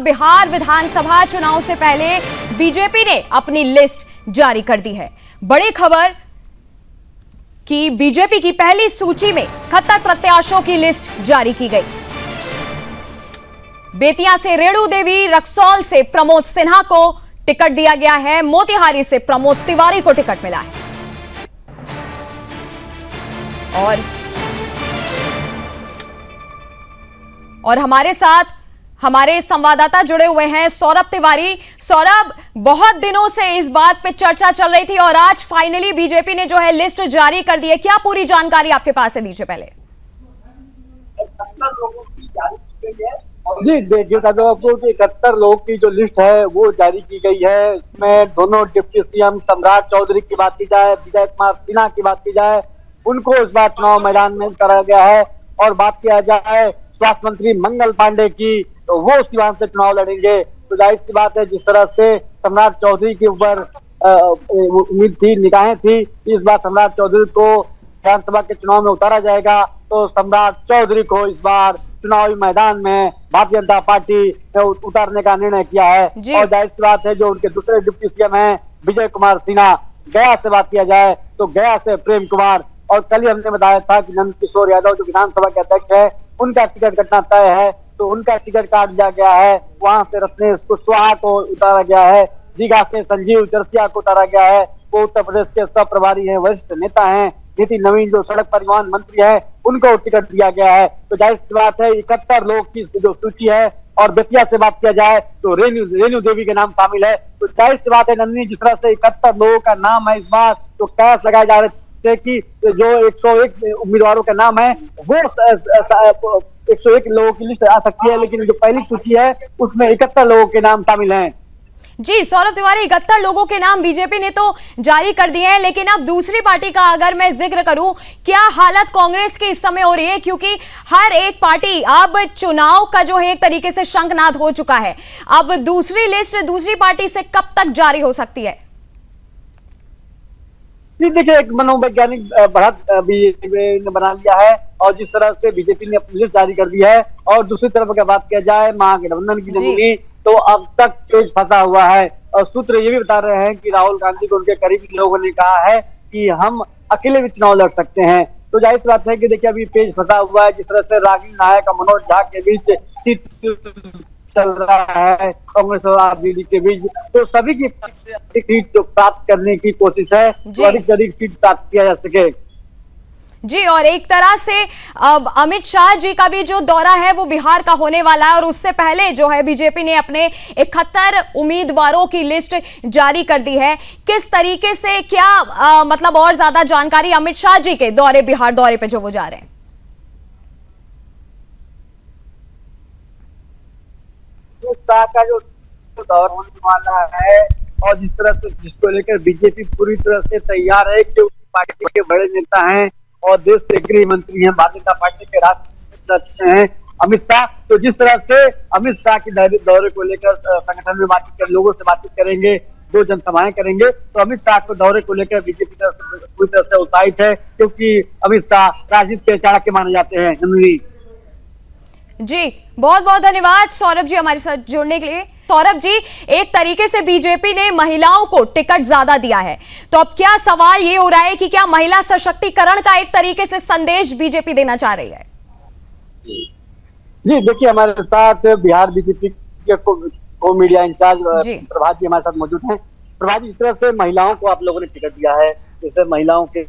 बिहार विधानसभा चुनाव से पहले बीजेपी ने अपनी लिस्ट जारी कर दी है। बड़ी खबर कि बीजेपी की पहली सूची में 71 प्रत्याशियों की लिस्ट जारी की गई। बेतिया से रेणु देवी, रक्सौल से प्रमोद सिन्हा को टिकट दिया गया है, मोतिहारी से प्रमोद तिवारी को टिकट मिला है। और हमारे साथ हमारे संवाददाता जुड़े हुए हैं सौरभ तिवारी। सौरभ, बहुत दिनों से इस बात पे चर्चा चल रही थी और आज फाइनली बीजेपी ने जो है लिस्ट जारी कर दी है। क्या पूरी जानकारी आपके पास है? दीजिए पहले। जी देखिए, 71 लोगों की जो लिस्ट है वो जारी की गई है। इसमें दोनों डिप्टी सीएम सम्राट चौधरी की बात की जाए, विजय कुमार सिन्हा की बात की जाए, उनको इस बार चुनाव मैदान में करा गया है। और बात किया जाए स्वास्थ्य मंत्री मंगल पांडे की, तो वो सीवान से चुनाव लड़ेंगे। तो जाहिर सी बात है, जिस तरह से सम्राट चौधरी के ऊपर उम्मीद थी, निगाहें थी, इस बार सम्राट चौधरी को विधानसभा के चुनाव में उतारा जाएगा, तो सम्राट चौधरी को इस बार चुनावी मैदान में भारतीय जनता पार्टी ने उतारने का निर्णय किया है। और जाहिर सी बात है, जो उनके दूसरे डिप्टी सीएम हैं विजय कुमार सिन्हा, गया से बात किया जाए तो गया से प्रेम कुमार, और कल ही हमने बताया था कि नंद किशोर यादव जो विधानसभा के अध्यक्ष है, उनका टिकट कटना तय है, तो उनका टिकट काट दिया गया है। वहां से रत्नेश कुशवाहा को उतारा गया है, दीघा से संजीव चरसिया को उतारा गया है, वो उत्तर प्रदेश के सब प्रभारी हैं, वरिष्ठ नेता हैं। नितिन नवीन जो सड़क परिवहन मंत्री है, उनको टिकट दिया गया है। तो जाहिर सी बात है, 71 लोग की जो सूची है। और बेतिया से बात किया जाए तो रेणु देवी के नाम शामिल है। तो जाहिर सी बात है नंदिनी, जिस तरह से 71 लोगों का नाम है इस बार, तो कयास लगाए जा रहे थे कि जो 101 उम्मीदवारों का नाम है वो 101 लोगों की लिस्ट आ सकती है, लेकिन जो पहली सूची है उसमें 71 लोगों के नाम शामिल हैं। जी सौरभ तिवारी, 71 लोगों के नाम बीजेपी ने तो जारी कर दिए हैं, लेकिन अब दूसरी पार्टी का अगर मैं जिक्र करूं, क्या हालत कांग्रेस की इस समय हो रही है? क्योंकि हर एक पार्टी अब चुनाव का जो है एक तरीके से शंखनाद हो चुका है। अब दूसरी लिस्ट दूसरी पार्टी से कब तक जारी हो सकती है? देखिए, एक मनोवैज्ञानिक बढ़त बीजेपी ने बना लिया है, और जिस तरह से बीजेपी ने अपनी लिस्ट जारी कर दी है, और दूसरी तरफ अगर बात किया जाए महागठबंधन की नंदिनी, तो अब तक पेज फंसा हुआ है। और सूत्र ये भी बता रहे हैं कि राहुल गांधी को उनके करीबी लोगों ने कहा है कि हम अकेले भी चुनाव लड़ सकते हैं। तो जाहिर सी बात है कि देखिए, अभी पेज फंसा हुआ है। जिस तरह से रागिनी नायक और मनोज झा के बीच सीट चल रहा है, कांग्रेस और आरजेडी के बीच, तो सभी की अधिक सीट प्राप्त करने की कोशिश है, तो अधिक से अधिक सीट प्राप्त किया जा सके। जी, और एक तरह से अब अमित शाह जी का भी जो दौरा है वो बिहार का होने वाला है, और उससे पहले जो है बीजेपी ने अपने 71 उम्मीदवारों की लिस्ट जारी कर दी है। किस तरीके से, क्या मतलब और ज्यादा जानकारी अमित शाह जी के बिहार दौरे पे जो वो जा रहे हैं? शाह का जो दौर होने वाला है, और जिस तरह से जिसको लेकर बीजेपी पूरी तरह से तैयार है, क्योंकि पार्टी के बड़े नेता हैं और देश के गृह मंत्री हैं, भारतीय जनता पार्टी के राष्ट्रीय अध्यक्ष हैं अमित शाह। तो जिस तरह से अमित शाह के दौरे को लेकर संगठन में बातचीत कर, लोगों से बातचीत करेंगे, 2 जनसभाएं करेंगे, तो अमित शाह को दौरे को लेकर बीजेपी पूरी तरह से उत्साहित है, क्योंकि अमित शाह राजनीति के चाणक्य माने जाते हैं। जी, बहुत बहुत धन्यवाद सौरभ जी हमारे साथ जुड़ने के लिए। सौरभ जी, एक तरीके से बीजेपी ने महिलाओं को टिकट ज्यादा दिया है, तो अब क्या सवाल ये हो रहा है कि क्या महिला सशक्तिकरण का एक तरीके से संदेश बीजेपी देना चाह रही है? जी देखिए, हमारे साथ बिहार बीजेपी के को मीडिया इंचार्ज प्रभात जी हमारे साथ मौजूद हैं। प्रभात जी, इस तरह से महिलाओं को आप लोगों ने टिकट दिया है, जैसे महिलाओं के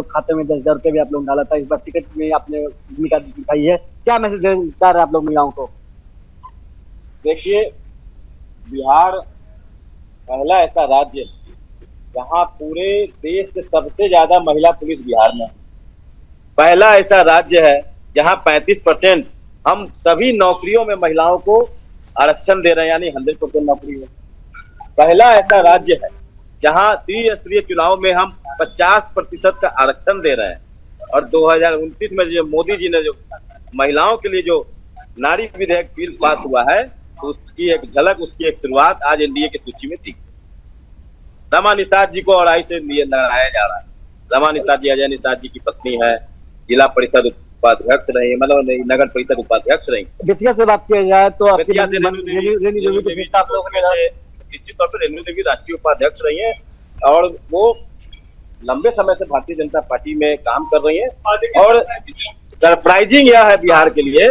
खाते में 10,000 रुपये भी आप लोगों ने डाला था, इस बार टिकट में आपने भूमिका दिखाई है, क्या मैसेज देना चाह रहे हैं आप लोग महिलाओं को? देखिए, बिहार पहला ऐसा राज्य है जहां पूरे देश से सबसे ज्यादा महिला पुलिस बिहार में है। पहला ऐसा राज्य है जहां 35% हम सभी नौकरियों में महिलाओं को आरक्षण दे रहे हैं, यानी 100% नौकरी है। पहला ऐसा राज्य है जहां त्रिस्तरीय चुनाव में हम 50% का आरक्षण दे रहे हैं। और 2029 में जो मोदी जी ने जो महिलाओं के लिए जो नारी विधेयक बिल पास हुआ है, तो उसकी एक झलक, उसकी एक शुरुआत आज एनडीए की सूची में थी। रमा निषाद जी को अढ़ाई से लगाया जा रहा है। रमा निषाद जी अजय निषाद जी की पत्नी है, जिला परिषद उपाध्यक्ष रही, मतलब नगर परिषद उपाध्यक्ष रही। बेतिया से बात किया जाए तो बेतिया से रेणु देवी आप लोगों ने निश्चित तौर पर रेणु देवी राष्ट्रीय उपाध्यक्ष रही है और वो लंबे समय से भारतीय जनता पार्टी में काम कर रही है। और सरप्राइजिंग यह है बिहार के लिए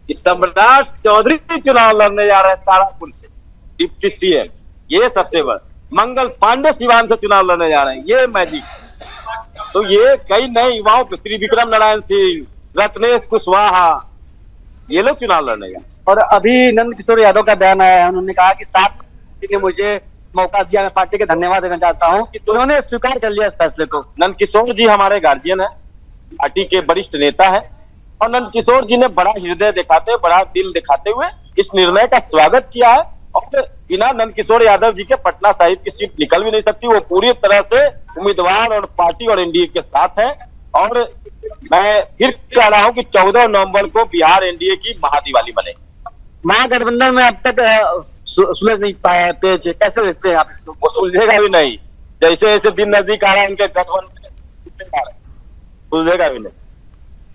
कि सम्राट चौधरी चुनाव लड़ने जा रहे हैं तारापुर से, डिप्टी सीएम। ये सबसे बड़ा मंगल पांडे सिवान से चुनाव लड़ने जा रहे हैं, ये मैजिक। तो ये कई नए युवाओं पे त्रिविक्रम नारायण सिंह, रत्नेश कुशवाहा, ये लोग चुनाव लड़ने जा। और अभी नंद किशोर यादव का बयान आया है, उन्होंने कहा कि 7 ने मुझे मौका दिया, मैं पार्टी के धन्यवाद देना चाहता हूं कि उन्होंने स्वीकार कर लिया इस फैसले को। नंद किशोर जी हमारे गार्जियन है, पार्टी के वरिष्ठ नेता है और नंद किशोर जी ने बड़ा हृदय दिखाते, बड़ा दिल दिखाते हुए इस निर्णय का स्वागत किया है। और बिना नंद किशोर यादव जी के पटना साहिब की सीट निकल भी नहीं सकती। वो पूरी तरह से उम्मीदवार और पार्टी और एनडीए के साथ है। और मैं फिर कह रहा हूं कि 14 नवंबर को बिहार एनडीए की महादिवाली बनेगी। महागठबंधन में अब तक सुलझ नहीं पाया है पेच, कैसे देखते हैं आप इसको? वो सुलझेगा भी नहीं, जैसे जैसे दिन नजदीक आ रहा है उनके गठबंधन सुलझेगा भी नहीं।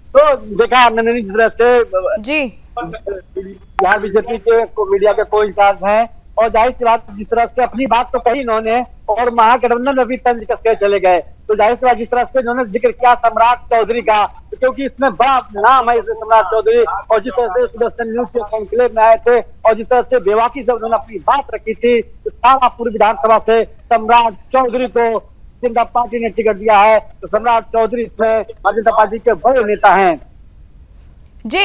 तो देखा नंदनी जिस तरह से जी बिहार बीजेपी के मीडिया के को इंचार्ज हैं और जाहिर सी बात जिस तरह से अपनी बात तो कही इन्होंने और महागठबंधन में भी तंज कस के चले गए। तो जाहिर सी बात जिस तरह से उन्होंने जिक्र किया सम्राट चौधरी का, क्योंकि इसमें बड़ा नाम है सम्राट चौधरी, और जिस तरह से सुदर्शन न्यूज के कॉन्क्लेव में आए थे और जिस तरह से बेबाकी से उन्होंने अपनी बात रखी थी, तो सारा पूरी विधानसभा से सम्राट चौधरी को जनता पार्टी ने टिकट दिया है। तो सम्राट चौधरी इसमें भारतीय जनता पार्टी के बड़े नेता हैं। जी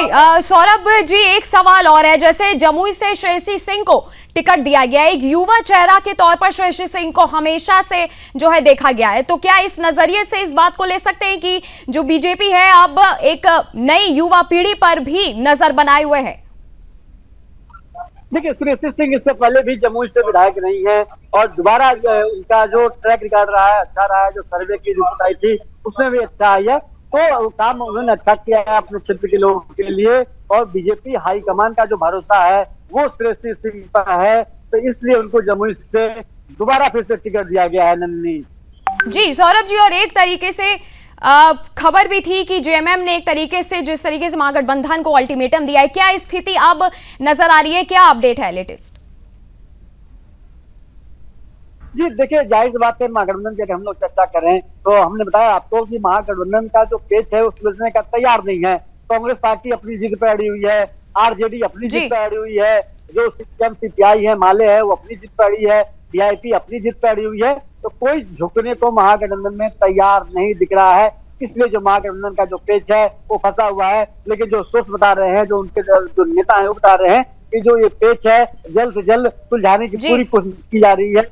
सौरभ जी, एक सवाल और है, जैसे जमुई से श्रेयसी सिंह को टिकट दिया गया है, एक युवा चेहरा के तौर पर श्रेयसी सिंह को हमेशा से जो है देखा गया है, तो क्या इस नजरिए से इस बात को ले सकते हैं कि जो बीजेपी है अब एक नई युवा पीढ़ी पर भी नजर बनाए हुए है? देखिए श्रेयसी सिंह इससे पहले भी जमुई से विधायक नहीं है और दोबारा उनका जो ट्रैक रिकॉर्ड रहा है अच्छा रहा है, जो सर्वे की रिपोर्ट आई थी उसमें भी अच्छा आई है। तो काम उन्होंने अच्छा किया है अपने क्षेत्र के लोगों के लिए और बीजेपी हाईकमान का जो भरोसा है वो श्रेयसी सिंह पर है, तो इसलिए उनको जमुई से दोबारा फिर से टिकट दिया गया है। नन्नी जी सौरभ जी, और एक तरीके से खबर भी थी कि जेएमएम ने एक तरीके से जिस तरीके से महागठबंधन को अल्टीमेटम दिया है, क्या स्थिति अब नजर आ रही है, क्या अपडेट है लेटेस्ट? जी देखिए जाहिर सी बात है महागठबंधन की अगर हम लोग चर्चा करें तो हमने बताया आपको कि महागठबंधन का जो पेच है वो सुलझने का तैयार नहीं है। कांग्रेस पार्टी अपनी जिद पर अड़ी हुई है, आरजेडी अपनी जिद पर अड़ी हुई है, जो सीपीएम सीपीआई है माले है वो अपनी जिद पर अड़ी है, वीआईपी अपनी जिद पर अड़ी हुई है। तो कोई झुकने को महागठबंधन में तैयार नहीं दिख रहा है, इसलिए जो महागठबंधन का जो पेच है वो फंसा हुआ है। लेकिन जो सोर्स बता रहे हैं, जो उनके जो नेता है वो बता रहे हैं कि जो ये पेच है जल्द से जल्द सुलझाने की पूरी कोशिश की जा रही है।